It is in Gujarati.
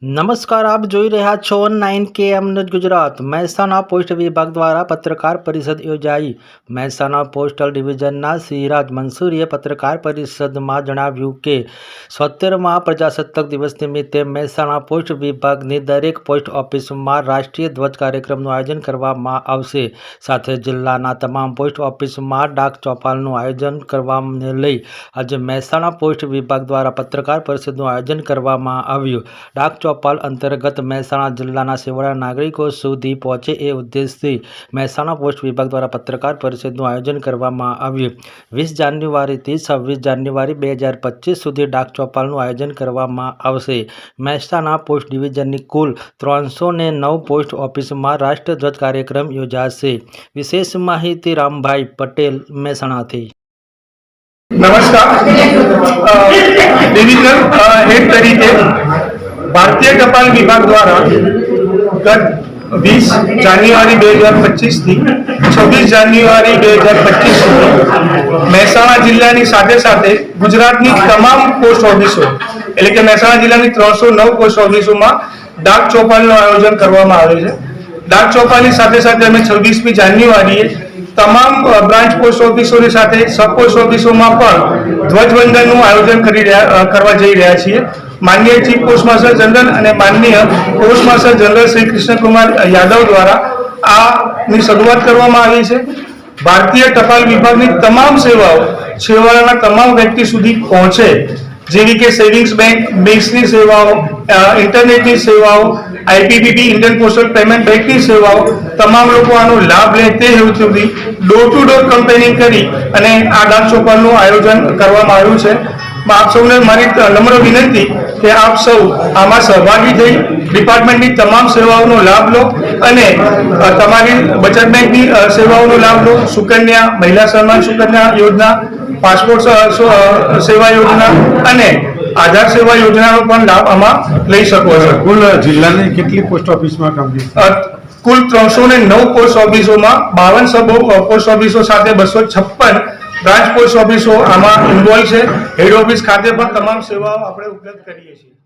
નમસ્કાર, આપ જોઈ રહ્યા છો 9KM news Gujarat. Mehsana post વિભાગ દ્વારા પત્રકાર પરિષદ યોજાઈ। મહેસાણા પોસ્ટલ ડિવિઝનના સિરાજ મંસૂરીએ પત્રકાર પરિષદમાં જણાવ્યું કે 70મા પ્રજાસત્તાક દિવસ નિમિત્તે મહેસાણા પોસ્ટ વિભાગની દરેક પોસ્ટ ઓફિસમાં રાષ્ટ્રીય ધ્વજ કાર્યક્રમનું આયોજન કરવામાં આવશે। સાથે જિલ્લાના તમામ પોસ્ટ ઓફિસમાં ડાક ચોપાલનું આયોજન કરવાને લઈ આજે મહેસાણા પોસ્ટ વિભાગ દ્વારા પત્રકાર પરિષદનું આયોજન કરવામાં આવ્યું। ડાક ચોપાલ અંતર્ગત મહેસાણા જિલ્લાના સેવાળા નાગરિકો સુધી પહોંચે એ ઉદ્દેશથી મહેસાણા પોસ્ટ વિભાગ દ્વારા પત્રકાર પરિષદનું આયોજન કરવામાં આવ્યું। 20 જાન્યુઆરીથી 26 જાન્યુઆરી 2025 સુધી ડાક ચોપાલનું આયોજન કરવામાં આવશે। મહેસાણા પોસ્ટ ડિવિઝનની કુલ 309 પોસ્ટ ઓફિસમાં રાષ્ટ્રધ્વજ કાર્યક્રમ યોજાશે। વિશેષ માહિતી રામભાઈ પટેલ, મહેસાણાથી। नमस्कार, डिविजनल हेड तरीके भारतीय टपाल विभाग द्वारा गत 20 जान्युआरी 2025 થી 26 જાન્યુઆરી 2025 સુધી મહેસાણા જિલ્લાની સાથે સાથે ગુજરાતની તમામ પોસ્ટ ઓફિસો એટલે કે મહેસાણા જિલ્લાની 309 પોસ્ટ ઓફિસોમાં ડાક ચોપાલનું આયોજન કરવામાં આવે છે। ડાક ચોપાલની સાથે સાથે અમે 26મી જાન્યુઆરીએ તમામ બ્રાન્ચ પોસ્ટ ઓફિસોની સાથે સબ પોસ્ટ ઓફિસોમાં પણ ધ્વજવંદનનું આયોજન કરવા જઈ રહ્યા છીએ। માનનીય ચીફ પોસ્ટ માસ્ટર જનરલ અને માનનીય post master general Shri Krishnakumar Yadav દ્વારા આની શરૂઆત કરવામાં આવી છે। ભારતીય ટપાલ વિભાગની તમામ સેવાઓ છેવાડાના તમામ વ્યક્તિ સુધી પહોંચે, જેવી કે સેવિંગ્સ બેંકની સેવાઓ, ઇન્ટરનેટની સેવાઓ, આઈપીપીબી ઇન્ડિયન પોસ્ટલ પેમેન્ટ બેંકની સેવાઓ, તમામ લોકો આનો લાભ લે તે હેતુથી ડોર ટુ ડોર કેમ્પેનિંગ કરી અને આ ડાક ચોપાલનું આયોજન કરવામાં આવ્યું છે। આપ સૌને મારી નમ્ર વિનંતી કે આપ સૌ આમાં સહભાગી થઈ ડિપાર્ટમેન્ટની તમામ સેવાઓનો લાભ લો અને તમારી બચત બેંકની સેવાઓનો લાભ લો। સુકન્યા, મહિલા સન્માન સુકન્યા યોજના, પાસપોર્ટ સેવા યોજના અને આધાર સેવા યોજનાનો પણ લાભ આમાં લઈ શકો છો। કુલ જિલ્લાની કેટલી પોસ્ટ ઓફિસમાં કામગીરી? કુલ 309 પોસ્ટ ઓફિસોમાં 52 સબ પોસ્ટ ઓફિસો સાથે 256 બ્રાન્ચ પોસ્ટ ઓફિસો આમાં ઇન્વોલ્વ છે। હેડ ઓફિસ ખાતે પણ તમામ સેવાઓ આપણે ઉપલબ્ધ કરીએ છીએ।